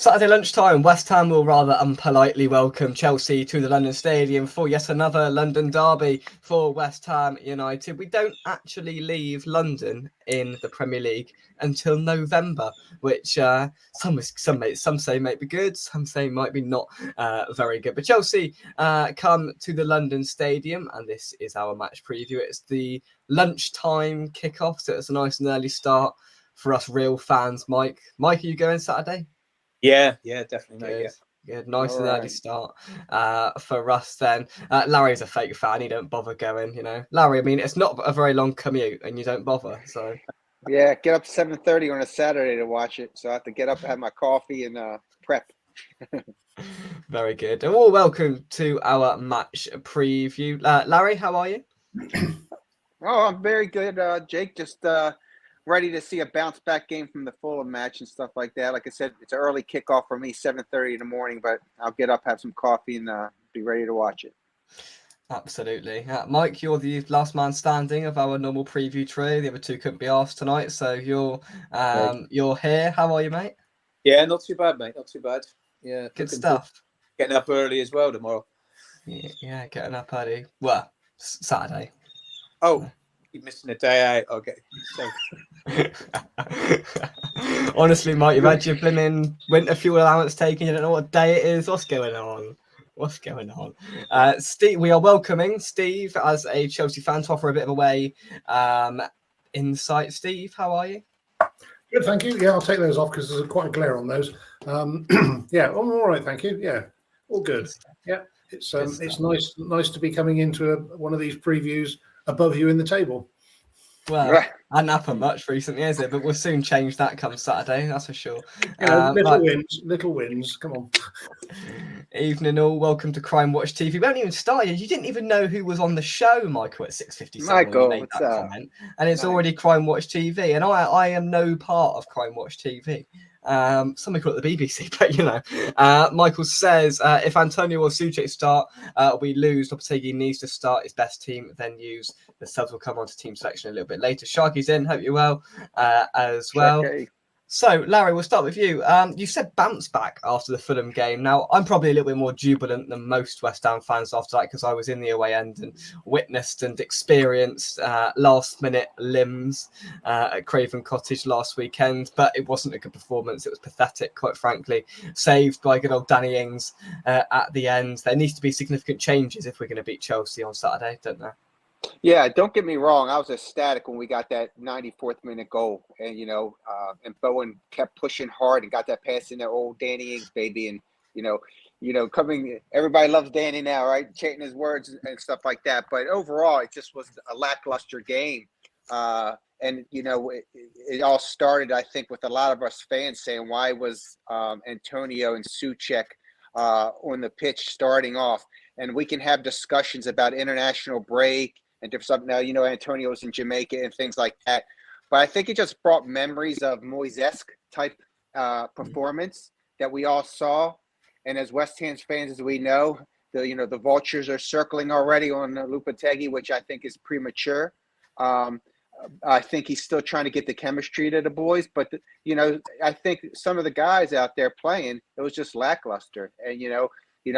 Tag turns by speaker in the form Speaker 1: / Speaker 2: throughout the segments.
Speaker 1: Saturday lunchtime, West Ham will rather unpolitely welcome Chelsea to the London Stadium for yet another London derby for West Ham United. We don't actually leave London in the Premier League until November, which some say might be good, some say might be not very good. But Chelsea come to the London Stadium, and this is our match preview. It's the lunchtime kickoff, so it's a nice and early start for us real fans. Mike, are you going Saturday?
Speaker 2: Yeah, definitely.
Speaker 1: Good.
Speaker 2: Mate,
Speaker 1: Good, nice and early start for us then. Larry's a fake fan, he don't bother going, Larry, I mean, it's not a very long commute and you don't bother, so.
Speaker 3: Yeah, get up 7:30 on a Saturday to watch it, so I have to get up, have my coffee, and prep.
Speaker 1: Very good. And welcome to our match preview. Larry, how are you?
Speaker 3: Oh, I'm very good, Jake. Just ready to see a bounce back game from the Fulham match and stuff like that. Like I said, it's an early kickoff for me, 7:30 in the morning, but I'll get up, have some coffee, and be ready to watch it.
Speaker 1: Absolutely. Mike, you're the last man standing of our normal preview trio. The other two couldn't be asked tonight, so you're here. How are you, mate?
Speaker 2: Yeah, not too bad, mate. Not too bad. Yeah,
Speaker 1: good stuff.
Speaker 2: Getting up early as well tomorrow.
Speaker 1: Yeah, getting up early. Well, Saturday.
Speaker 2: Oh. Keep missing a day out. Okay.
Speaker 1: Honestly, Mike, you've had your blimmin' winter fuel allowance taken. You don't know what day it is. What's going on? Steve, we are welcoming Steve as a Chelsea fan to offer a bit of a way insight. Steve, how are you?
Speaker 4: Good, thank you. Yeah, I'll take those off because there's quite a glare on those. Yeah, I'm all right, thank you. Yeah, all good. Yeah, it's nice to be coming into one of these previews above you in the table.
Speaker 1: Well, right. I hadn't happened much recently, is it? But we'll soon change that come Saturday, that's for sure.
Speaker 4: Little wins. Come on.
Speaker 1: Evening all, welcome to Crime Watch TV. We haven't even started. You didn't even know who was on the show, Michael, at 6:57.
Speaker 3: Michael,
Speaker 1: made that comment, and it's already Crime Watch TV, and I am no part of Crime Watch TV. Somebody call it the BBC, but Michael says if Antonio or Souček start, we lose. Lopetegui needs to start his best team, then use the subs. Will come on to team selection a little bit later. Sharky's in, hope you're well as well. Sharky. So, Larry, we'll start with you. You said bounce back after the Fulham game. Now, I'm probably a little bit more jubilant than most West Ham fans after that because I was in the away end and witnessed and experienced last-minute limbs at Craven Cottage last weekend. But it wasn't a good performance. It was pathetic, quite frankly. Saved by good old Danny Ings at the end. There needs to be significant changes if we're going to beat Chelsea on Saturday, don't there?
Speaker 3: Yeah, don't get me wrong. I was ecstatic when we got that 94th minute goal, and and Bowen kept pushing hard and got that pass in there. Old Danny Ings, baby, and coming. Everybody loves Danny now, right? Chanting his words and stuff like that. But overall, it just was a lackluster game, and it all started, I think, with a lot of us fans saying, "Why was Antonio and Souček on the pitch starting off?" And we can have discussions about international break. And different stuff now, Antonio's in Jamaica and things like that. But I think it just brought memories of Moises type performance that we all saw. And as West Ham fans, as we know, the vultures are circling already on Lopetegui, which I think is premature. I think he's still trying to get the chemistry to the boys. But, I think some of the guys out there playing, it was just lackluster. And,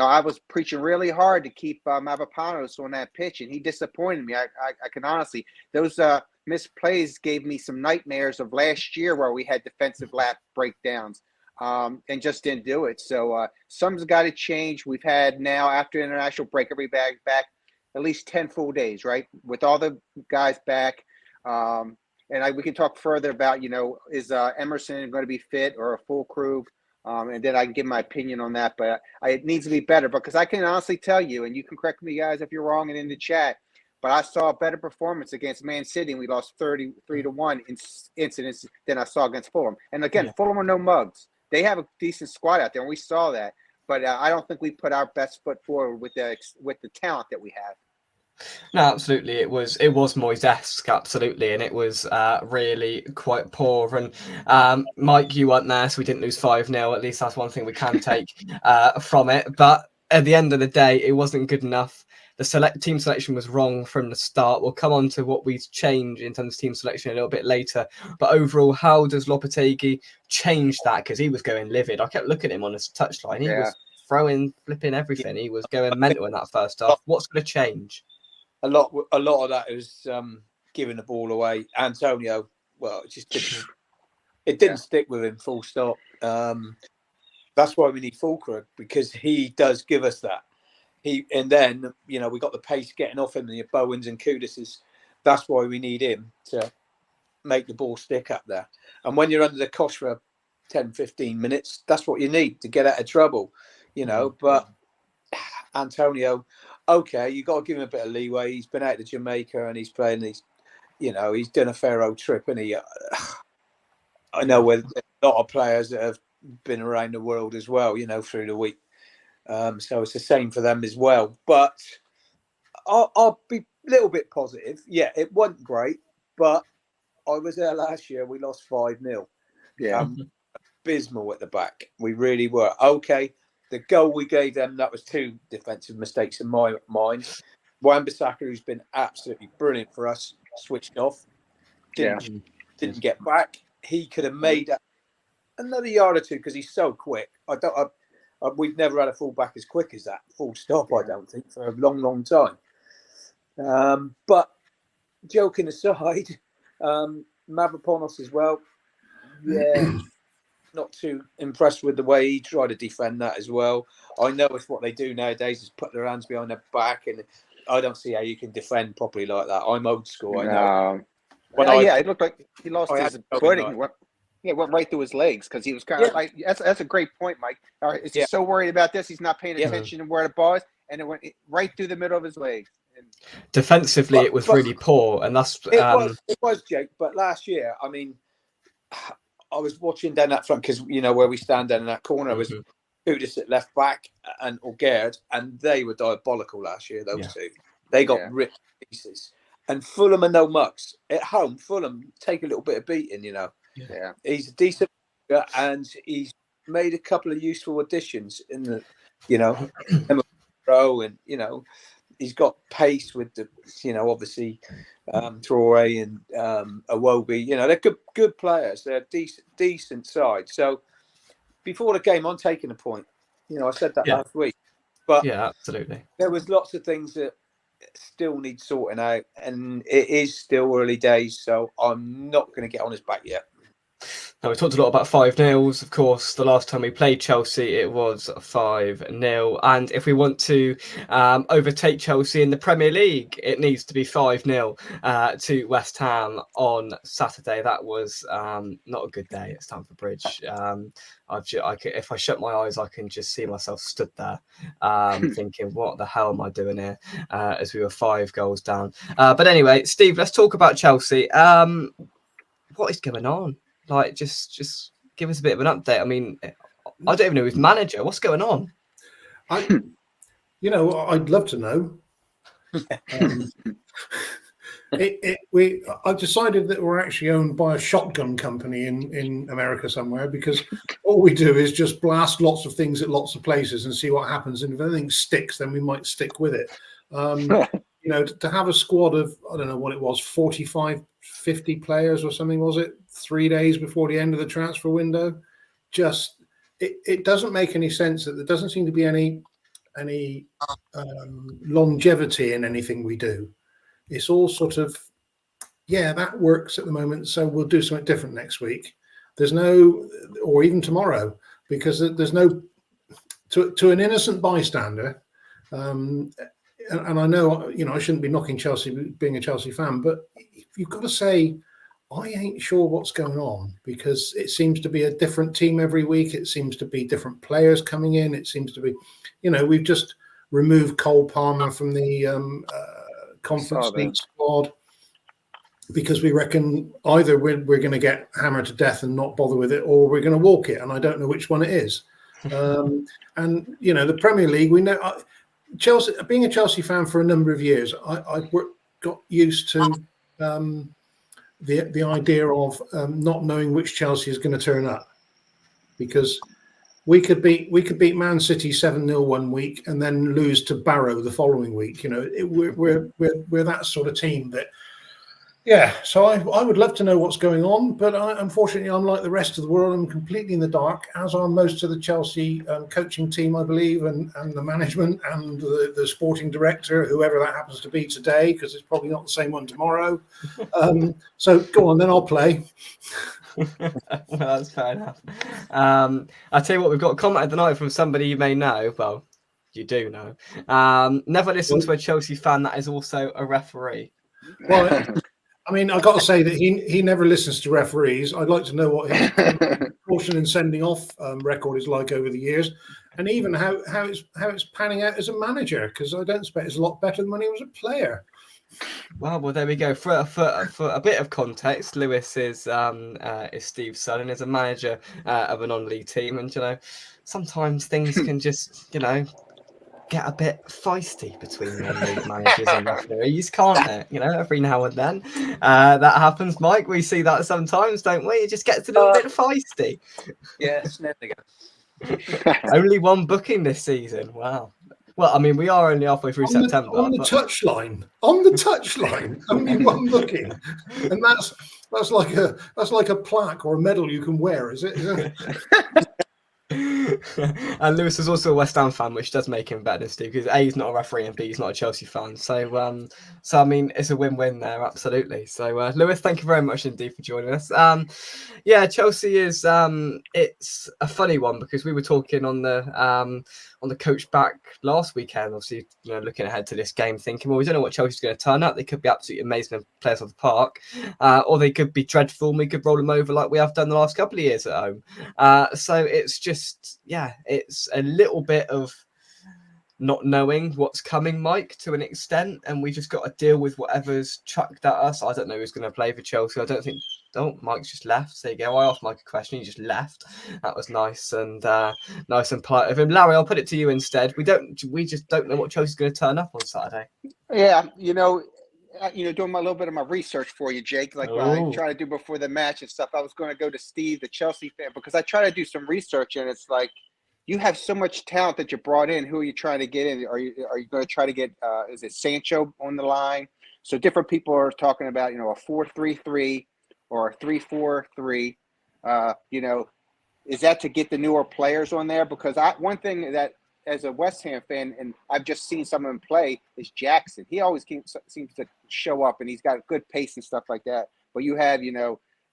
Speaker 3: I was preaching really hard to keep Mavropanos on that pitch, and he disappointed me. I can honestly, those missed plays gave me some nightmares of last year where we had defensive lap breakdowns and just didn't do it. So some's got to change. We've had now, after international break, everybody back at least 10 full days, right? With all the guys back. And we can talk further about, is Emerson going to be fit or a full crew? And then I can give my opinion on that, but it needs to be better because I can honestly tell you, and you can correct me guys if you're wrong and in the chat, but I saw a better performance against Man City and we lost 33-1 incidents than I saw against Fulham. And again, Fulham are no mugs. They have a decent squad out there, and we saw that. But I don't think we put our best foot forward with the talent that we have.
Speaker 1: No, absolutely. It was Moises-esque, absolutely, and it was really quite poor. And Mike, you weren't there, so we didn't lose 5-0. At least that's one thing we can take from it. But at the end of the day, it wasn't good enough the team selection was wrong from the start. We'll come on to what we've changed in terms of team selection a little bit later. But overall, how does Lopetegui change that? Because he was going livid. I kept looking at him on his touchline. He was throwing, flipping everything. He was going mental in that first half. What's going to change?
Speaker 2: A lot of that is giving the ball away. Antonio, well, it didn't stick with him. Full stop. That's why we need Fulkrug, because he does give us that. And then we got the pace getting off him, the Bowens and Kudises. That's why we need him to make the ball stick up there. And when you're under the cosh for 10, 15 minutes, that's what you need to get out of trouble, But Antonio, okay, you got to give him a bit of leeway. He's been out to Jamaica and he's playing these, he's done a fair old trip, and I know there's a lot of players that have been around the world as well, through the week. So it's the same for them as well. But I'll be a little bit positive. Yeah, it wasn't great, but I was there last year. We lost 5-0.
Speaker 3: Yeah.
Speaker 2: Abysmal at the back. We really were. Okay, the goal we gave them, that was 2 defensive mistakes in my mind. Wan-Bissaka, who's been absolutely brilliant for us, switched off. Didn't get back. He could have made another yard or 2 because he's so quick. We've never had a fullback as quick as that. Full stop. I don't think for a long, long time. But joking aside, Mavropanos as well. Yeah, not too impressed with the way he tried to defend that as well. I know it's what they do nowadays, is put their hands behind their back, and I don't see how you can defend properly like that. I'm old school. I know.
Speaker 3: It looked like he lost his footing. Went right through his legs because he was kind of like. That's a great point, Mike. All right, he's so worried about this, he's not paying attention to where the ball is, and it went right through the middle of his legs.
Speaker 1: Defensively, it was really poor, and that's
Speaker 2: it was, Jake. But last year, I mean, I was watching down that front because where we stand down in that corner was Kudus at left back and Olgerd, and they were diabolical last year. Those two, they got ripped to pieces. And Fulham are no mucks at home. Fulham take a little bit of beating, Yeah, he's a decent player, and he's made a couple of useful additions in the, and he's got pace with the, obviously Traore and Iwobi. They're good players. They're decent side. So before the game, I'm taking a point. I said that last week, but
Speaker 1: yeah, absolutely.
Speaker 2: There was lots of things that still need sorting out, and it is still early days. So I'm not going to get on his back yet.
Speaker 1: Now, we talked a lot about 5-0. Of course, the last time we played Chelsea, it was 5-0. And if we want to overtake Chelsea in the Premier League, it needs to be 5-0 to West Ham on Saturday. That was not a good day at Stamford Bridge. If I shut my eyes, I can just see myself stood there thinking, what the hell am I doing here? As we were 5 goals down. But anyway, Steve, let's talk about Chelsea. What is going on? Like, just give us a bit of an update. I mean, I don't even know his manager. What's going on?
Speaker 4: I'd love to know. I've decided that we're actually owned by a shotgun company in America somewhere, because all we do is just blast lots of things at lots of places and see what happens. And if anything sticks, then we might stick with it. To have a squad of, I don't know what it was, 45, 50 players or something, was it? 3 days before the end of the transfer window. Just, it doesn't make any sense. That there doesn't seem to be any longevity in anything we do. It's all sort of, that works at the moment, so we'll do something different next week. There's no, or even tomorrow, because there's no, to an innocent bystander, and I know, I shouldn't be knocking Chelsea being a Chelsea fan, but you've got to say, I ain't sure what's going on, because it seems to be a different team every week. It seems to be different players coming in. It seems to be, we've just removed Cole Palmer from the Conference League squad because we reckon either we're going to get hammered to death and not bother with it, or we're going to walk it, and I don't know which one it is. And the Premier League, we know Chelsea. Being a Chelsea fan for a number of years, I've got used to the idea of not knowing which Chelsea is going to turn up, because we could beat Man City 7-0 one week and then lose to Barrow the following week. You know, we're that sort of team that. Yeah, so I would love to know what's going on, but unfortunately, I'm like the rest of the world. I'm completely in the dark, as are most of the Chelsea coaching team, I believe, and the management and the sporting director, whoever that happens to be today, because it's probably not the same one tomorrow. So go on, then I'll play.
Speaker 1: Well, that's fair enough. I'll tell you what, we've got a comment of the night from somebody you may know. Well, you do know. Never listen to a Chelsea fan that is also a referee.
Speaker 4: Well, I mean, I've got to say that he never listens to referees. I'd like to know what his caution and sending off record is like over the years, and even how it's panning out as a manager, because I don't expect it's a lot better than when he was a player.
Speaker 1: Well, there we go. For a bit of context, Lewis is Steve's son and is a manager of a non-league team, and you know, sometimes things can just get a bit feisty between non-league managers and referees, can't it? You know, every now and then that happens. Mike, we see that sometimes, don't we? It just gets a little bit feisty.
Speaker 2: Yes, never go.
Speaker 1: Only one booking this season. Wow. Well, I mean, we are only halfway through September.
Speaker 4: On the touchline, only one booking, and that's like a plaque or a medal you can wear, is it?
Speaker 1: And Lewis is also a West Ham fan, which does make him better than Steve, because A, he's not a referee, and B, he's not a Chelsea fan. So I mean, it's a win-win there, absolutely. So Lewis, thank you very much indeed for joining us. Yeah, Chelsea is it's a funny one, because we were talking on the coach back last weekend, obviously, looking ahead to this game, thinking, well, we don't know what Chelsea's going to turn up. They could be absolutely amazing players off the park, or they could be dreadful, and we could roll them over like we have done the last couple of years at home. So it's just, it's a little bit of not knowing what's coming, Mike, to an extent, and we just got to deal with whatever's chucked at us. I don't know who's going to play for Chelsea. I don't think. Oh, Mike's just left. There you go. I asked Mike a question. He just left. That was nice and polite of him. Larry, I'll put it to you instead. We just don't know what Chelsea's going to turn up on Saturday.
Speaker 3: Yeah, doing my little bit of my research for you, Jake, like what I try to do before the match and stuff. I was going to go to Steve, the Chelsea fan, because I try to do some research, and it's like, you have so much talent that you brought in. Who are you trying to get in? Are you going to try to get? Is it Sancho on the line? So different people are talking about a 4-3-3 or a 3-4-3. Is that to get the newer players on there? Because one thing that as a West Ham fan, and I've just seen some of them play, is Jackson. He always seems to show up, and he's got good pace and stuff like that. But you have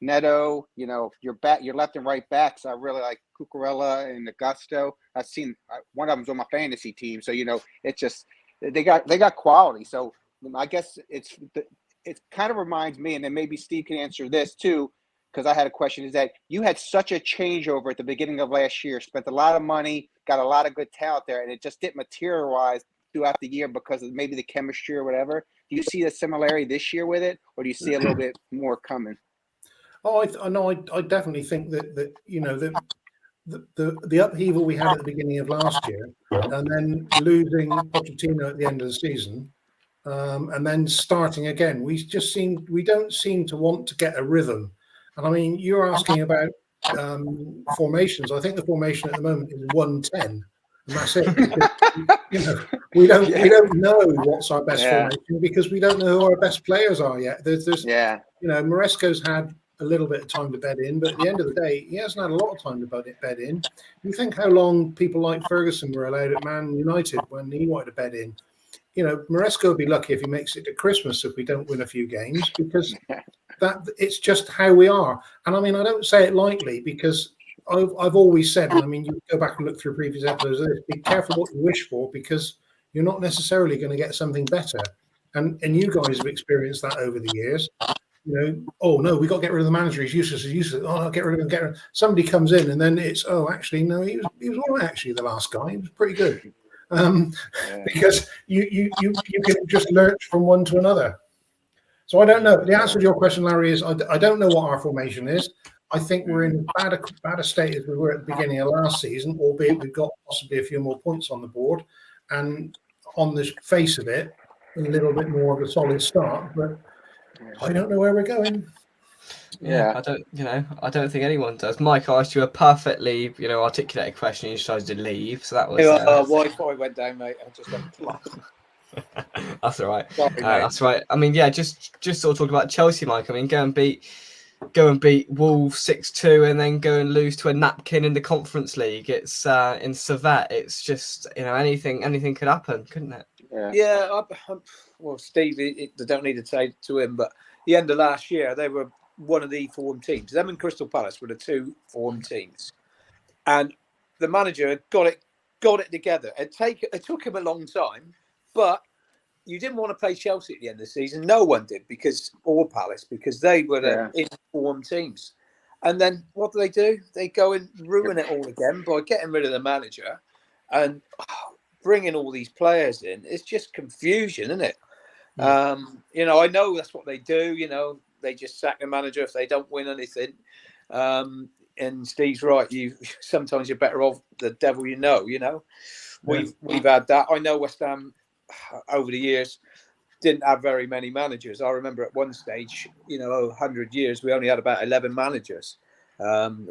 Speaker 3: Neto, your left and right backs. I really like Cucurella and Augusto. I've seen one of them's on my fantasy team, so it's just they got quality. So I guess it kind of reminds me, and then maybe Steve can answer this too, because I had a question. Is that you had such a changeover at the beginning of last year, spent a lot of money, got a lot of good talent there, and it just didn't materialize throughout the year because of maybe the chemistry or whatever. Do you see a similarity this year with it, or do you see a little bit more coming?
Speaker 4: Oh, I know. I definitely think that the upheaval we had at the beginning of last year, and then losing Pochettino at the end of the season, and then starting again, we don't seem to want to get a rhythm. And I mean, you're asking about formations. I think the formation at the moment is 1-10, and that's it. Because, we don't know what's our best formation, because we don't know who our best players are yet. Maresco's had a little bit of time to bed in, but at the end of the day, he hasn't had a lot of time to bed in. You think how long people like Ferguson were allowed at Man United when he wanted to bed in. Maresco would be lucky if he makes it to Christmas if we don't win a few games, because that it's just how we are. And I mean, I don't say it lightly, because I've always said, and I mean, you go back and look through previous episodes of this, be careful what you wish for, because you're not necessarily going to get something better. And you guys have experienced that over the years. Oh no, we got to get rid of the manager. He's useless. Oh, I'll get rid of him. Somebody comes in, and then it's actually no, he was all right. Actually, the last guy, he was pretty good. Because you can just lurch from one to another. So I don't know. The answer to your question, Larry, is I don't know what our formation is. I think we're in bad a state as we were at the beginning of last season, albeit we've got possibly a few more points on the board, and on the face of it, a little bit more of a solid start, but I don't know where we're going.
Speaker 3: Yeah.
Speaker 1: I don't think anyone does. Mike, I asked you a perfectly, articulated question. You decided to leave, so that was.
Speaker 2: Wi-Fi went down, mate. I just went plop.
Speaker 1: That's all right.
Speaker 2: Sorry, mate.
Speaker 1: That's right. I mean, yeah, just sort of talk about Chelsea, Mike. I mean, go and beat Wolves 6-2, and then go and lose to a napkin in the Conference League. It's in Servette. It's just anything could happen, couldn't it?
Speaker 2: Yeah. Well, Steve, I don't need to say to him, but the end of last year, they were one of the form teams. Them and Crystal Palace were the two form teams, and the manager got it together. It took him a long time, but you didn't want to play Chelsea at the end of the season. No one did, or Palace, because they were the in-form teams. And then what do? They go and ruin it all again by getting rid of the manager and bringing all these players in. It's just confusion, isn't it? I know that's what they do. They just sack the manager if they don't win anything. And Steve's right. Sometimes you're better off the devil you know. We've had that. I know West Ham over the years didn't have very many managers. I remember at one stage, 100 years, we only had about 11 managers.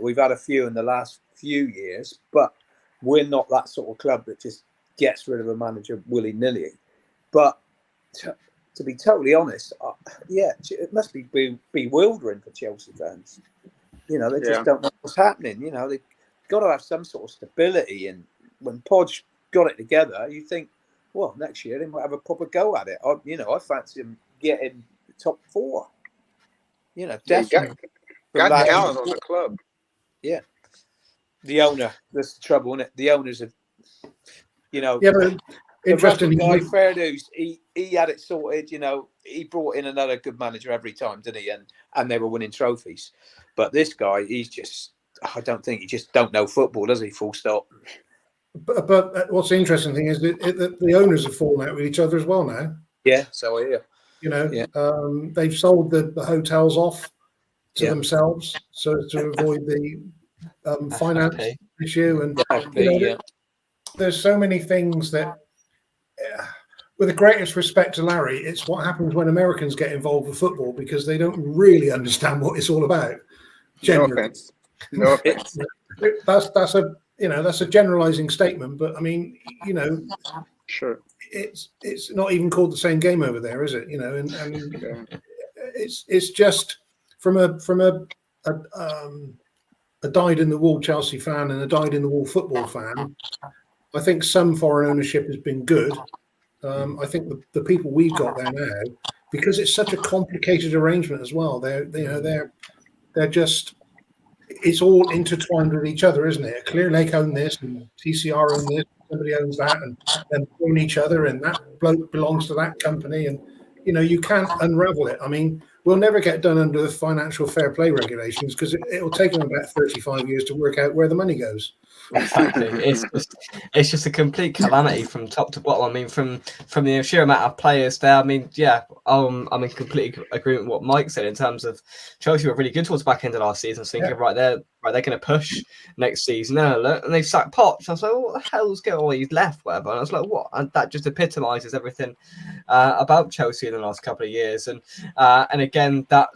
Speaker 2: We've had a few in the last few years, but we're not that sort of club that just gets rid of a manager willy-nilly. But to be totally honest, it must be bewildering for Chelsea fans. They just don't know what's happening. They've got to have some sort of stability. And when Podge got it together, you think, well, next year they might have a proper go at it. I fancy them getting the top 4. Definitely.
Speaker 3: Got talent on the club.
Speaker 2: Yeah. The owner, that's the trouble, isn't it? The owners have,
Speaker 4: but interesting
Speaker 2: guy, fair news, he had it sorted. He brought in another good manager every time, didn't he? And they were winning trophies. But this guy, I don't think he just don't know football, does he? Full stop.
Speaker 4: But what's the interesting thing is that the owners have fallen out with each other as well now.
Speaker 2: Yeah, so I hear.
Speaker 4: They've sold the hotels off to themselves so to avoid the finance issue. And there's so many things that, with the greatest respect to Larry, it's what happens when Americans get involved with football because they don't really understand what it's all about. Generally.
Speaker 3: No offense.
Speaker 4: That's a generalizing statement, but I mean,
Speaker 3: sure,
Speaker 4: it's not even called the same game over there, is it? It's just from a dyed-in-the-wool Chelsea fan and a dyed-in-the-wool football fan. I think some foreign ownership has been good. I think the people we've got there now, because it's such a complicated arrangement as well. They're just. It's all intertwined with each other, isn't it? Clear Lake own this, and TCR own this, somebody owns that, and then own each other, and that bloke belongs to that company, and you can't unravel it. I mean, we'll never get done under the financial fair play regulations because it'll take them about 35 years to work out where the money goes.
Speaker 1: Exactly. It's just a complete calamity from top to bottom. I mean, from the sheer amount of players there. I mean, I'm in complete agreement with what Mike said in terms of Chelsea were really good towards the back end of last season. So thinking, they're going to push next season. And they've sacked Poch. I was like, what the hell's going on? He's left, whatever. And I was like, what? And that just epitomises everything about Chelsea in the last couple of years. And again, that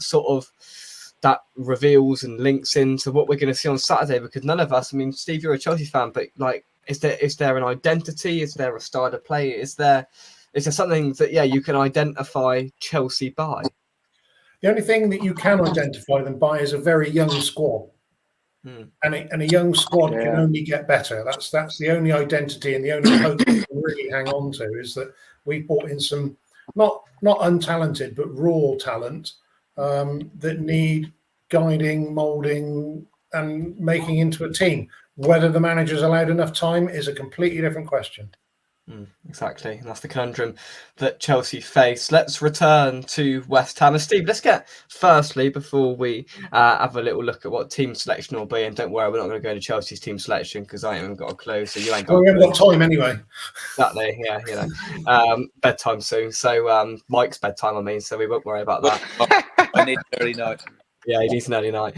Speaker 1: reveals and links into what we're going to see on Saturday, because none of us, I mean, Steve, you're a Chelsea fan, but is there an identity? Is there a style of play? Is there something that, you can identify Chelsea by?
Speaker 4: The only thing that you can identify them by is a very young squad. And a young squad can only get better. That's the only identity and the only hope we can really hang on to is that we brought in some not untalented, but raw talent that need guiding, moulding, and making into a team. Whether the manager's allowed enough time is a completely different question.
Speaker 1: Exactly. And that's the conundrum that Chelsea face. Let's return to West Ham. And Steve, let's get firstly, before we have a little look at what team selection will be, and don't worry, we're not going to go to Chelsea's team selection because I haven't got a clue, so you ain't got
Speaker 4: we haven't got time anyway.
Speaker 1: Exactly, bedtime soon. So Mike's bedtime, I mean, so we won't worry about that.
Speaker 2: I need an early night.
Speaker 1: Yeah, he needs an early night.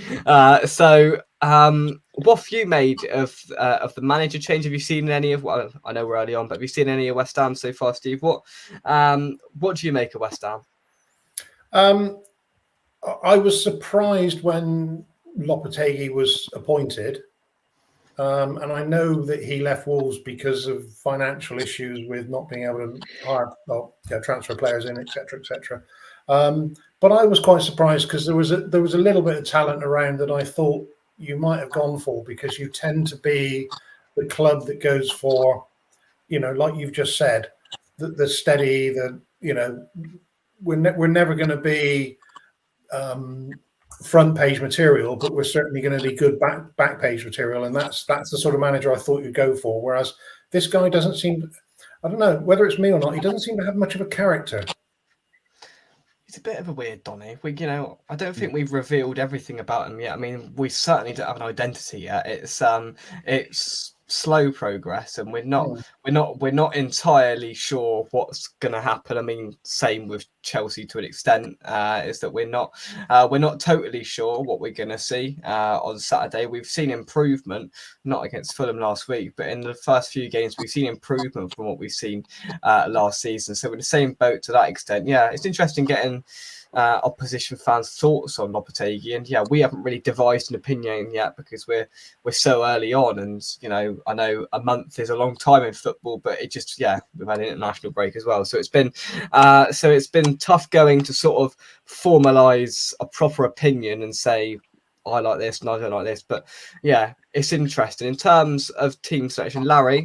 Speaker 1: What have you made of the manager change? Have you seen any of? Well, I know we're early on, but have you seen any of West Ham so far, Steve? What do you make of West Ham?
Speaker 4: I was surprised when Lopetegui was appointed. And I know that he left Wolves because of financial issues with not being able to hire, transfer players in, etc., etc. But I was quite surprised because there was a little bit of talent around that I thought you might have gone for, because you tend to be the club that goes for, like you've just said, the steady, we're never going to be front page material, but we're certainly going to be good back page material, and that's the sort of manager I thought you'd go for. Whereas this guy doesn't seem, I don't know whether it's me or not, he doesn't seem to have much of a character.
Speaker 1: He's a bit of a weird Donny. I don't think we've revealed everything about him yet. I mean, we certainly don't have an identity yet. It's slow progress, and we're not entirely sure what's going to happen. I mean, same with Chelsea to an extent, is that we're not totally sure what we're going to see on Saturday. We've seen improvement, not against Fulham last week, but in the first few games we've seen improvement from what we've seen last season. So we're in the same boat to that extent. Yeah, it's interesting getting opposition fans' thoughts on Lopetegui, and we haven't really devised an opinion yet because we're so early on, and I know a month is a long time in football, but it just we've had an international break as well, so it's been tough going to sort of formalize a proper opinion and say I like this and I don't like this. But it's interesting in terms of team selection. Larry,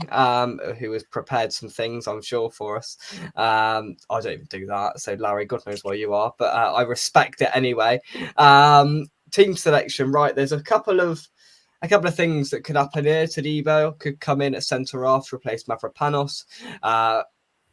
Speaker 1: who has prepared some things, I'm sure, for us. I don't even do that. So Larry, God knows where you are, but I respect it anyway. Team selection, right? There's a couple of things that could happen here. Todibo could come in at centre half to replace Mavropanos.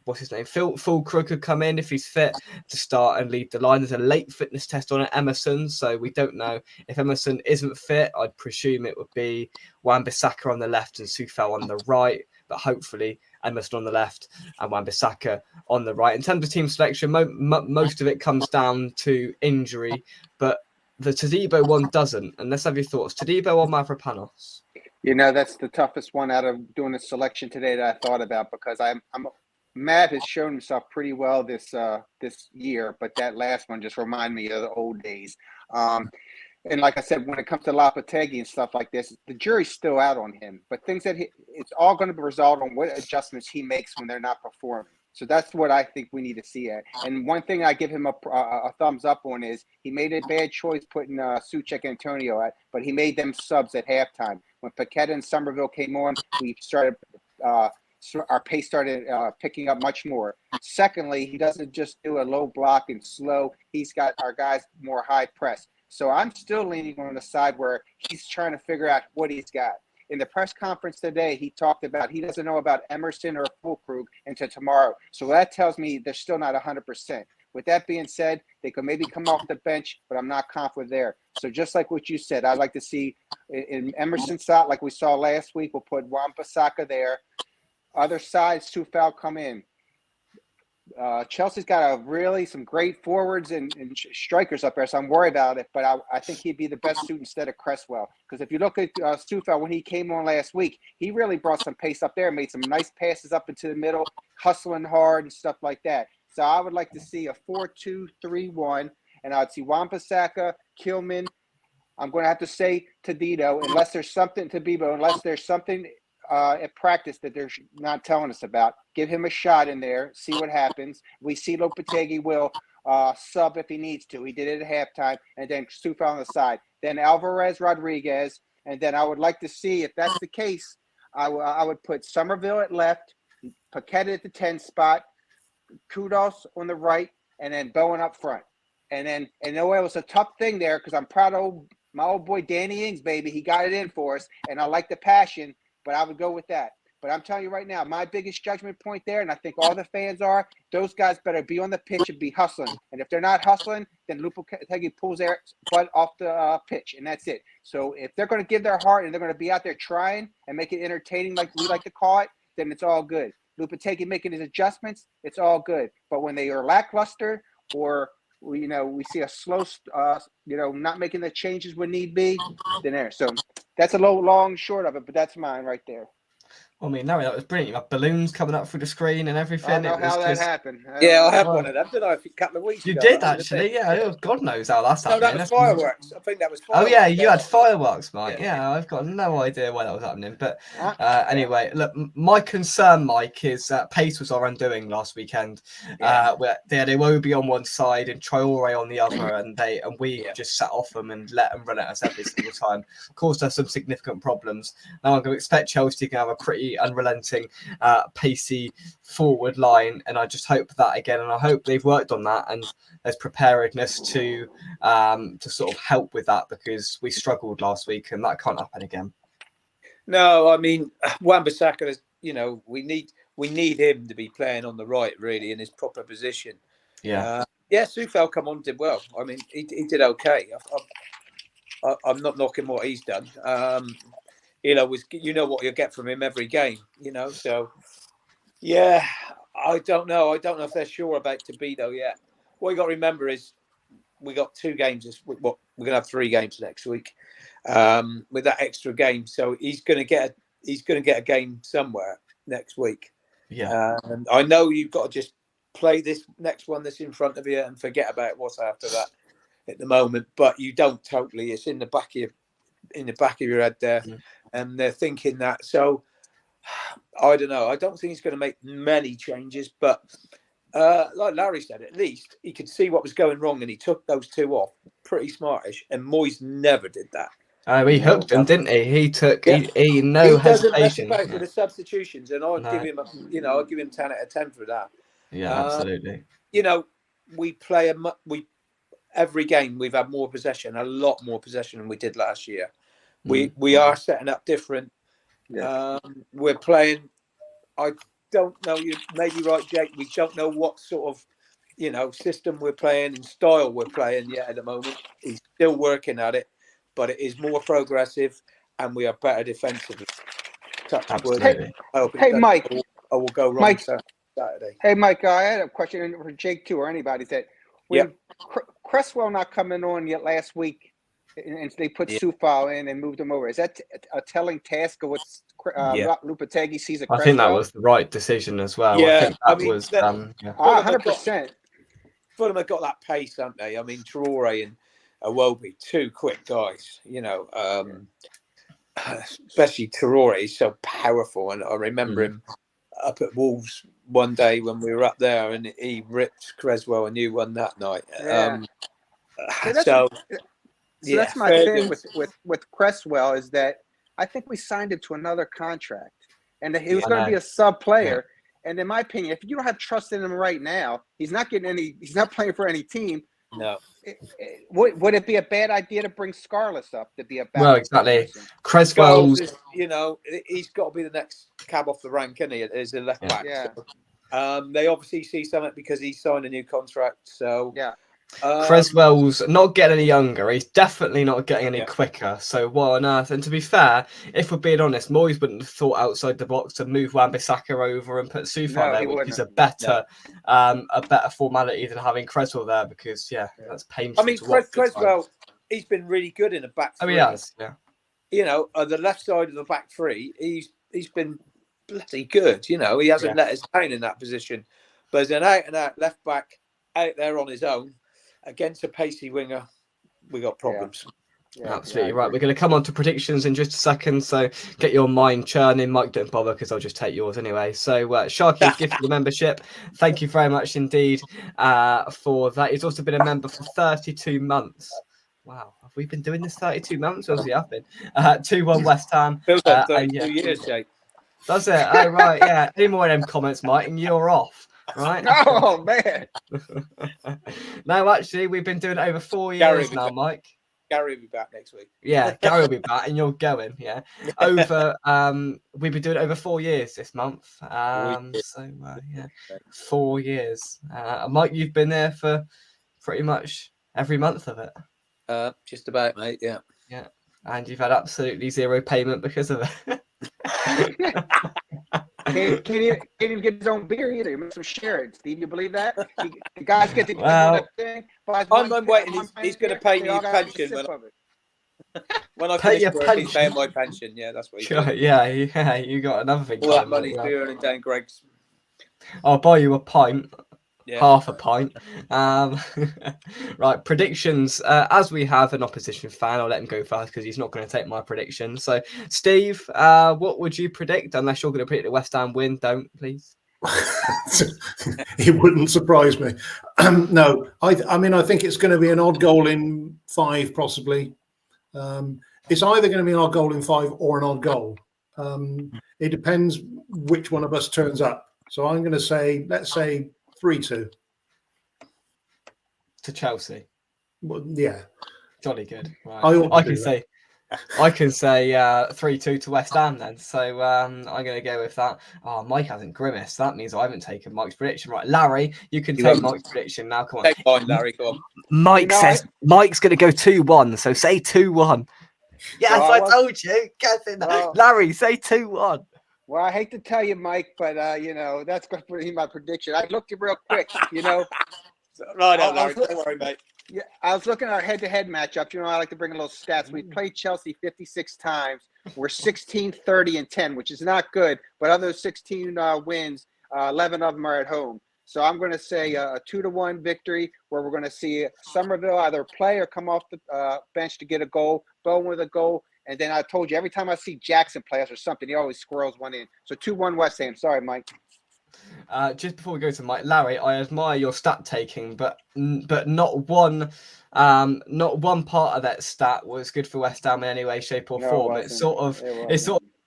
Speaker 1: What's his name? Fulkrug could come in if he's fit to start and lead the line. There's a late fitness test on Emerson, so we don't know if Emerson isn't fit. I'd presume it would be Wan-Bissaka on the left and Soufal on the right, but hopefully Emerson on the left and Wan-Bissaka on the right. In terms of team selection, most of it comes down to injury, but the Todibo one doesn't. And let's have your thoughts. Todibo or Mavropanos?
Speaker 3: That's the toughest one out of doing a selection today that I thought about, because Matt has shown himself pretty well this year, but that last one just reminded me of the old days. And like I said, when it comes to Lopetegui and stuff like this, the jury's still out on him. But it's all going to result on what adjustments he makes when they're not performing. So that's what I think we need to see at. And one thing I give him a thumbs up on is he made a bad choice putting Souček and Antonio at, but he made them subs at halftime. When Paqueta and Somerville came on, we started so our pace started picking up much more. Secondly, he doesn't just do a low block and slow. He's got our guys more high press. So I'm still leaning on the side where he's trying to figure out what he's got. In the press conference today, he talked about he doesn't know about Emerson or Fulkrug until tomorrow. So that tells me they're still not 100%. With that being said, they could maybe come off the bench, but I'm not confident there. So just like what you said, I'd like to see in Emerson's slot, like we saw last week, we'll put Wan-Bissaka there. Other side, Soufal come in. Chelsea's got some great forwards and strikers up there, so I'm worried about it. But I think he'd be the best suit instead of Cresswell. Because if you look at Soufal when he came on last week, he really brought some pace up there, made some nice passes up into the middle, hustling hard and stuff like that. So I would like to see a 4-2-3-1, and I'd see Wan-Bissaka, Kilman. I'm going to have to say Todibo, unless there's something at practice that they're not telling us about. Give him a shot in there, see what happens. We see Lopetegui will sub if he needs to. He did it at halftime, and then Soufal on the side. Then Alvarez, Rodriguez, and then I would like to see, if that's the case, I would put Somerville at left, Paqueta at the 10 spot, Kudos on the right, and then Bowen up front. And it was a tough thing there because I'm proud of my old boy Danny Ings, baby. He got it in for us, and I like the passion, but I would go with that. But I'm telling you right now, my biggest judgment point there, and I think all the fans are, those guys better be on the pitch and be hustling. And if they're not hustling, then Lopetegui pulls their butt off the pitch, and that's it. So if they're going to give their heart and they're going to be out there trying and make it entertaining like we like to call it, then it's all good. Lopetegui making his adjustments, it's all good. But when they are lackluster or we see a slow, not making the changes when need be, then there. So that's a little long short of it, but that's mine right there.
Speaker 1: I mean, no, that was brilliant. You had balloons coming up through the screen and
Speaker 3: I
Speaker 1: everything.
Speaker 3: don't know
Speaker 1: It was
Speaker 3: how that
Speaker 1: just.
Speaker 3: happened.
Speaker 2: Yeah, I
Speaker 3: don't
Speaker 2: had
Speaker 3: know.
Speaker 2: one of them, didn't I? A couple of weeks
Speaker 1: You
Speaker 2: ago.
Speaker 1: did
Speaker 2: That was
Speaker 1: actually,
Speaker 2: it.
Speaker 1: yeah. God knows how that's
Speaker 2: No,
Speaker 1: happening.
Speaker 2: that was
Speaker 1: That's-
Speaker 2: fireworks. I think that was
Speaker 1: Oh
Speaker 2: fireworks.
Speaker 1: yeah, you had fireworks, Mike.
Speaker 2: Yeah.
Speaker 1: Yeah, I've got no idea why that was happening. But
Speaker 3: Uh,
Speaker 1: anyway, look, my concern, Mike, is that Pace was our undoing last weekend.
Speaker 3: Yeah.
Speaker 1: Where they had Iwobi on one side and Traore on the other, and we
Speaker 2: Yeah.
Speaker 1: just sat off them and let them run at us every single time. Caused us some significant problems. Now I'm going to expect Chelsea to have a pretty unrelenting, pacey forward line, and I just hope that again, and I hope they've worked on that and there's preparedness to sort of help with that, because we struggled last week and that can't happen again.
Speaker 2: No, I mean, Wan-Bissaka is, you know, we need him to be playing on the right, really, in his proper position.
Speaker 1: Yeah.
Speaker 2: Soufal come on and did well. I mean, he did okay. I'm not knocking what he's done. You know what you'll get from him every game. You know, so yeah, I don't know. I don't know if they're sure about Tabido yet. What you got to remember is we got 2 games this week. We're going to have 3 games next week with that extra game. So he's going to get a game somewhere next week.
Speaker 1: Yeah.
Speaker 2: And I know you've got to just play this next one that's in front of you and forget about what's after that at the moment. But you don't totally. It's in the back of your head there, and they're thinking that. So I don't know. I don't think he's going to make many changes, but like Larry said, at least he could see what was going wrong, and he took those 2 off. Pretty smartish, and Moyes never did that.
Speaker 1: He hooked him, didn't he? He took he
Speaker 2: He
Speaker 1: no
Speaker 2: doesn't mess
Speaker 1: hesitation.
Speaker 2: about with the substitutions, and I'd
Speaker 1: No.
Speaker 2: give him, I'd give him 10 out of 10 for that.
Speaker 1: Yeah, absolutely.
Speaker 2: You know, we play every game we've had more possession, a lot more possession than we did last year. We are setting up different.
Speaker 3: Yeah.
Speaker 2: We're playing. I don't know. You may be right, Jake. We don't know what sort of, system we're playing and style we're playing yet at the moment. He's still working at it, but it is more progressive, and we are better defensively.
Speaker 1: Absolutely.
Speaker 3: Hey, Mike.
Speaker 2: I will go wrong
Speaker 3: Mike.
Speaker 2: Saturday.
Speaker 3: Hey, Mike, I had a question for Jake too, or anybody. That when Cresswell not coming on yet last week, and they put Soufal in and moved him over, is that a telling task of what Lopetegui sees at Cresswell?
Speaker 1: I think that was the right decision as well.
Speaker 2: Yeah,
Speaker 1: I think that was.
Speaker 3: 100%.
Speaker 2: Fulham have got that pace, haven't they? I mean, Traore and Iwobi, 2 quick guys. Especially Traore is so powerful, and I remember him up at Wolves one day when we were up there, and he ripped Cresswell a new one that night.
Speaker 3: Yeah.
Speaker 2: So
Speaker 3: that's my thing with Cresswell, is that I think we signed him to another contract, and he was going to be a sub player. Yeah. And in my opinion, if you don't have trust in him right now, he's not getting any. He's not playing for any team.
Speaker 2: No.
Speaker 3: Would it be a bad idea to bring Scarlett up to be a bad?
Speaker 1: Well, exactly. Cresswell's,
Speaker 2: he's got to be the next cab off the rank, isn't he? As a left back.
Speaker 3: Yeah.
Speaker 2: So, they obviously see something because he signed a new contract. So
Speaker 3: yeah.
Speaker 1: Cresswell's not getting any younger. He's definitely not getting any quicker. So what on earth? And to be fair, if we're being honest, Moyes wouldn't have thought outside the box to move Wan-Bissaka over and put Soufal there, which is a better formality than having Cresswell there, because that's painful.
Speaker 2: I mean, Cresswell, he's been really good in the back 3.
Speaker 1: Oh, he has. Yeah.
Speaker 2: The left side of the back 3, he's been bloody good. He hasn't let us down in that position. But as an out-and-out left back out there on his own, against a pacey winger, we got problems.
Speaker 1: Yeah, absolutely right. We're going to come on to predictions in just a second, so get your mind churning. Mike, don't bother, because I'll just take yours anyway. So Sharky's gifted the membership. Thank you very much indeed for that. He's also been a member for 32 months. Wow, have we been doing this 32 months? Obviously, I've been. 2-1 West Ham.
Speaker 2: Feels like 32 years, Jake.
Speaker 1: Does it? Oh, right, yeah. Any more of them comments, Mike, and you're off. Right?
Speaker 3: Oh man!
Speaker 1: No, actually, we've been doing it over 4 years now, Mike.
Speaker 2: Gary will be back next week.
Speaker 1: Yeah, Gary will be back, and you're going. Yeah, over. We've been doing it over 4 years this month. 4 years. Mike, you've been there for pretty much every month of it.
Speaker 2: Just about, mate. Yeah.
Speaker 1: Yeah, and you've had absolutely zero payment because of it.
Speaker 3: Can't even get his own beer either. He must have shared. Steve, you believe that? The guys get the
Speaker 2: thing. I'm waiting. He's going to pay me his pension. When I
Speaker 1: Pay
Speaker 2: finish
Speaker 1: your
Speaker 2: work, he's paying
Speaker 1: pension.
Speaker 2: my pension. Yeah, that's what he's
Speaker 1: Yeah,
Speaker 2: doing.
Speaker 1: yeah, you got another thing.
Speaker 2: All that
Speaker 1: coming,
Speaker 2: money's
Speaker 1: mate.
Speaker 2: be earning down Greg's.
Speaker 1: I'll buy you a pint.
Speaker 2: Yeah.
Speaker 1: Half a pint. Right, predictions. As we have an opposition fan, I'll let him go first because he's not going to take my prediction. So, Steve, what would you predict? Unless you're going to predict a West Ham win, don't please.
Speaker 4: It wouldn't surprise me. No, I mean, I think it's going to be an odd goal in 5, possibly. It's either going to be an odd goal in 5 or an odd goal. It depends which one of us turns up. So I'm going to say, let's say 3-2
Speaker 1: to Chelsea.
Speaker 4: Well, yeah,
Speaker 1: Jolly good. Right. I can say 3-2 to West Ham then. So I'm going to go with that. Oh, Mike hasn't grimaced. That means I haven't taken Mike's prediction. Right, Larry, you can take Mike's prediction now. Come on.
Speaker 2: Take mine, Larry. Go on.
Speaker 1: Mike says Mike's going to go 2-1. So say 2-1. Yes,
Speaker 3: Well,
Speaker 1: I told you. Get in there.
Speaker 3: Well-
Speaker 1: Larry, say 2-1.
Speaker 3: Well, I hate to tell you, Mike, but that's going to be my prediction. I looked it real quick,
Speaker 2: Right on, Larry. Don't worry, mate.
Speaker 3: Yeah, I was looking at our head-to-head matchup. I like to bring a little stats. We played Chelsea 56 times. We're 16, 30, and 10, which is not good. But of those 16 wins, 11 of them are at home. So I'm going to say a 2-1 victory where we're going to see Somerville either play or come off the bench to get a goal, Bowen with a goal. And then I told you, every time I see Jackson play us or something, he always squirrels one in. So 2-1 West Ham. Sorry, Mike.
Speaker 1: Just before we go to Mike, Larry, I admire your stat taking, but not one part of that stat was good for West Ham in any way, shape, or form. It sort of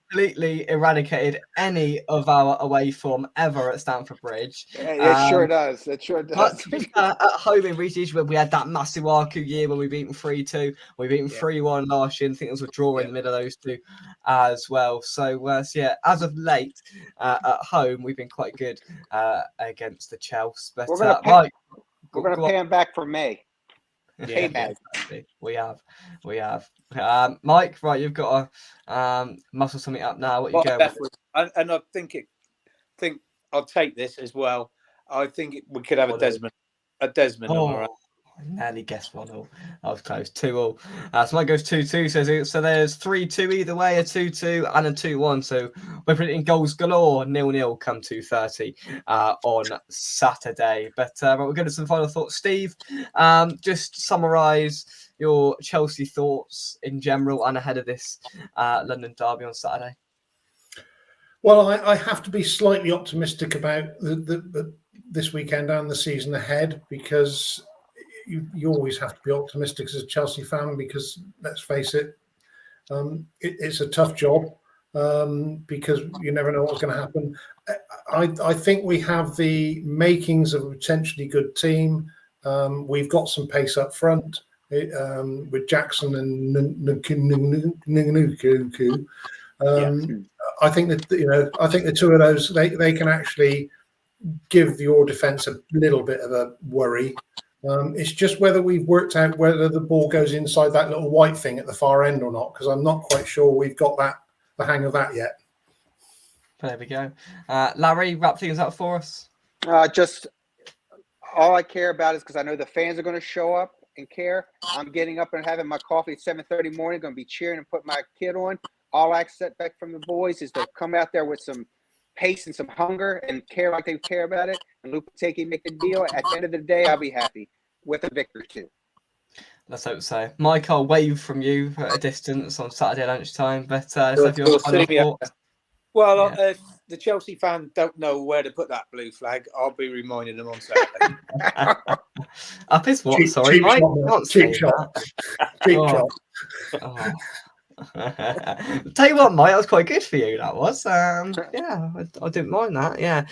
Speaker 1: completely eradicated any of our away form ever at Stamford Bridge.
Speaker 3: It sure does. It sure does.
Speaker 1: But at home in Reach, when we had that massive Arku year when we beat them 3-2, we beat them 3-1 last year. I think it was a draw in the middle of those two as well. So yeah, as of late at home, we've been quite good against the Chelsea. But
Speaker 3: we're going to pay him back for May.
Speaker 1: Yeah, exactly. We have. Mike, right, you've got to muscle something up now. What you going with?
Speaker 2: And I think I'll take this as well. I think we could have a Desmond on our own.
Speaker 1: I nearly guessed 1-1. I was close. 2-2. So Mike goes 2-2. So there's 3-2 either way, a 2-2 and a 2-1. So we're predicting goals galore, 0-0 come 2:30 on Saturday. But we'll go to some final thoughts. Steve, just summarise your Chelsea thoughts in general and ahead of this London derby on Saturday.
Speaker 4: Well, I have to be slightly optimistic about this weekend and the season ahead because you always have to be optimistic as a Chelsea fan because, let's face it, it's a tough job because you never know what's going to happen. I think we have the makings of a potentially good team. We've got some pace up front with Jackson and Nuku. I think that I think the two of those they can actually give your defence a little bit of a worry. It's just whether we've worked out whether the ball goes inside that little white thing at the far end or not, because I'm not quite sure we've got the hang of that yet.
Speaker 1: There we go. Larry, wrap things up for us.
Speaker 3: Just all I care about is because I know the fans are going to show up and care. I'm getting up and having my coffee at 7:30 morning, going to be cheering and put my kid on. All I expect from the boys is to come out there with some pace and some hunger and care like they care about it. And Lopetegui make a deal. At the end of the day, I'll be happy with a victory too.
Speaker 1: Let's hope so. Mike, I'll wave from you at a distance on Saturday lunchtime. But
Speaker 2: well, if the Chelsea fan don't know where to put that blue flag, I'll be reminding them on Saturday.
Speaker 1: Up his what? Sorry, Mike.
Speaker 4: Cheap shot. Cheap shot.
Speaker 1: Tell you what, Mike, that was quite good for you. That was, yeah, I didn't mind that. Yeah,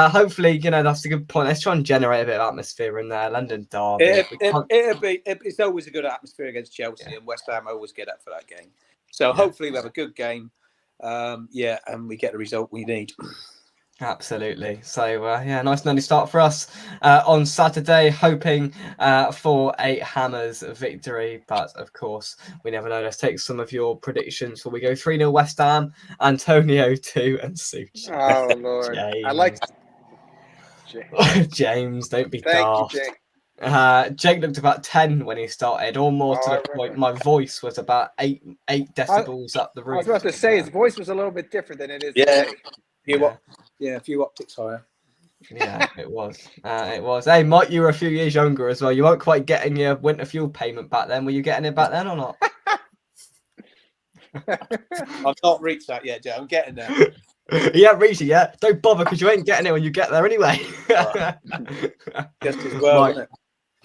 Speaker 1: hopefully, that's a good point. Let's try and generate a bit of atmosphere in there. London derby.
Speaker 2: It's always a good atmosphere against Chelsea, and West Ham always get up for that game. So hopefully we have a good game. And we get the result we need.
Speaker 1: Absolutely. So, nice and early start for us on Saturday, hoping for a Hammers victory. But, of course, we never know. Let's take some of your predictions. Will we go 3-0 West Ham, Antonio 2 and Such?
Speaker 3: Oh, Lord.
Speaker 1: James.
Speaker 3: I like
Speaker 1: James, don't be
Speaker 3: Thank
Speaker 1: daft.
Speaker 3: you, Jay.
Speaker 1: Jake looked about 10 when he started, almost to
Speaker 3: Oh, I
Speaker 1: the point
Speaker 3: remember.
Speaker 1: my voice was about eight decibels up the
Speaker 3: I
Speaker 1: roof.
Speaker 3: was about to say his voice was a little bit different than it is
Speaker 2: Yeah.
Speaker 3: today.
Speaker 1: Yeah.
Speaker 2: A few optics higher.
Speaker 1: Yeah, it was. It was. Hey, Mike, you were a few years younger as well. You weren't quite getting your winter fuel payment back then. Were you getting it back then or not?
Speaker 2: I've not reached that yet, Joe. I'm getting there.
Speaker 1: You haven't reached it yet. Don't bother because you ain't getting it when you get there anyway.
Speaker 2: Just as well,
Speaker 1: Mike,
Speaker 2: isn't it?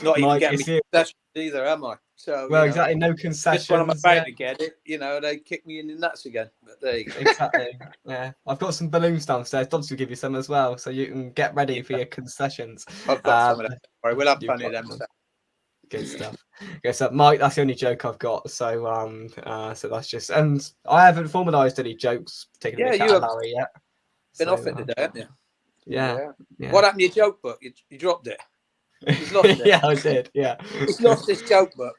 Speaker 2: Not even
Speaker 1: Mike,
Speaker 2: getting
Speaker 1: is
Speaker 2: me
Speaker 1: it-
Speaker 2: concessions either, am I? So
Speaker 1: well,
Speaker 2: you know,
Speaker 1: exactly. No
Speaker 2: just when I'm
Speaker 1: concessions.
Speaker 2: about to get it, they kick me in the nuts again. But there you go.
Speaker 1: Exactly. Yeah, I've got some balloons downstairs. Dodds will give you some as well, so you can get ready for your concessions.
Speaker 2: I've got some of them. All right, we'll have
Speaker 1: you've
Speaker 2: plenty of
Speaker 1: got
Speaker 2: them.
Speaker 1: some. Good stuff. Good stuff. Mike, that's the only joke I've got. So so that's just, and I haven't formalised any jokes taking
Speaker 2: Yeah,
Speaker 1: a mick
Speaker 2: you
Speaker 1: out of
Speaker 2: have
Speaker 1: Larry yet.
Speaker 2: Been
Speaker 1: So,
Speaker 2: off it today, haven't you?
Speaker 1: Yeah.
Speaker 2: What happened to your joke book? You dropped it. He's lost it.
Speaker 1: Yeah, I did. Yeah.
Speaker 2: He's lost his joke book.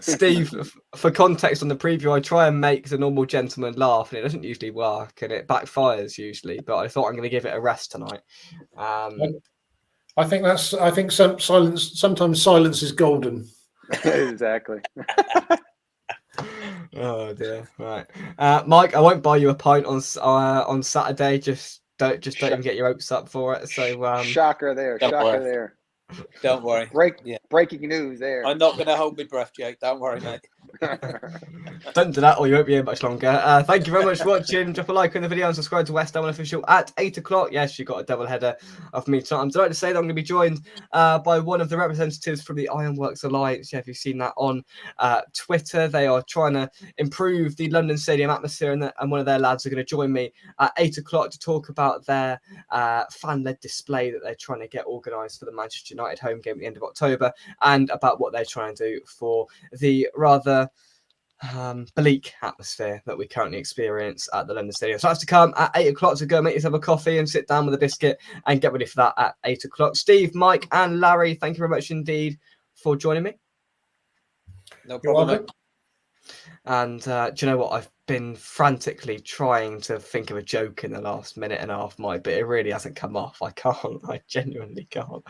Speaker 1: Steve, for context on the preview, I try and make the normal gentleman laugh, and it doesn't usually work, and it backfires usually. But I thought I'm going to give it a rest tonight.
Speaker 4: I think sometimes silence is golden.
Speaker 3: Exactly.
Speaker 1: Oh dear. Right, Mike, I won't buy you a pint on Saturday. Just don't even get your hopes up for it. So
Speaker 3: Shocker there.
Speaker 2: Don't
Speaker 3: Shocker
Speaker 2: worry.
Speaker 3: there.
Speaker 2: Don't worry.
Speaker 3: Breaking news there.
Speaker 2: I'm not going to hold my breath, Jake. Don't worry, mate.
Speaker 1: don't do that or you won't be here much longer. Thank you very much for watching. Drop a like on the video and subscribe to West Ham Official at 8 o'clock. Yes, you got a double header of me tonight. I'm delighted to say that I'm going to be joined by one of the representatives from the Ironworks Alliance. Yeah, if you've seen that on Twitter, they are trying to improve the London Stadium atmosphere, and one of their lads are going to join me at 8 o'clock to talk about their fan-led display that they're trying to get organised for the Manchester United home game at the end of October, and about what they're trying to do for the rather bleak atmosphere that we currently experience at the London Stadium. So that's to come at 8 o'clock. So go make yourself a coffee and sit down with a biscuit and get ready for that at 8 o'clock. Steve, Mike, and Larry, thank you very much indeed for joining me.
Speaker 2: No
Speaker 4: You're
Speaker 2: problem,
Speaker 4: welcome.
Speaker 2: mate.
Speaker 1: And do you know what? I've been frantically trying to think of a joke in the last minute and a half, Mike, but it really hasn't come off. I can't. I genuinely can't.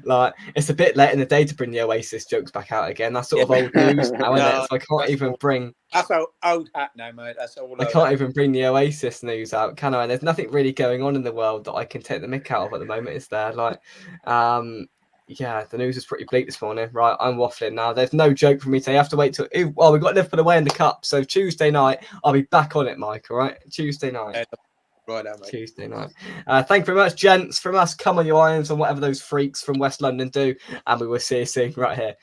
Speaker 1: Like, it's a bit late in the day to bring the Oasis jokes back out again. That's sort of old news now, isn't it? So I can't even bring.
Speaker 2: That's old hat now, mate. That's all.
Speaker 1: I can't even bring the Oasis news out, can I? And there's nothing really going on in the world that I can take the mick out of at the moment, is there? Like, yeah, the news is pretty bleak this morning. Right, I'm waffling now. There's no joke for me today. I have to wait till. Well, we've got Liverpool away in the cup, so Tuesday night I'll be back on it, Mike. All right, Tuesday night.
Speaker 2: Yeah, right now, mate.
Speaker 1: Tuesday night. Thank you very much, gents. From us, come on your irons on whatever those freaks from West London do, and we will see you soon right here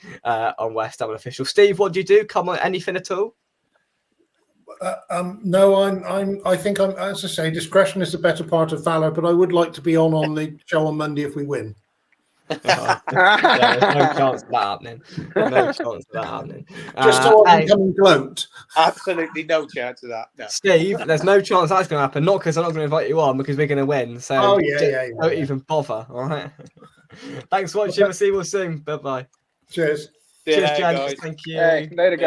Speaker 1: on West Ham Official. Steve, what do you do? Come on, anything at all?
Speaker 4: No, I think I'm, as I say, discretion is the better part of valor, but I would like to be on the show on Monday if we win.
Speaker 1: Yeah, there's no chance of that happening. No chance of that happening.
Speaker 4: Just so I
Speaker 1: Hey,
Speaker 4: can come and gloat.
Speaker 2: Absolutely no chance of that. No.
Speaker 1: Steve, there's no chance that's going to happen. Not because I'm not going to invite you on, because we're going to win. So
Speaker 4: Oh, yeah.
Speaker 1: don't even bother. All right. Thanks for watching. We'll see you all soon. Bye bye.
Speaker 4: Cheers.
Speaker 1: Cheers,
Speaker 2: Yeah,
Speaker 1: gents.
Speaker 2: guys.
Speaker 1: Thank you.
Speaker 3: Hey, later, guys.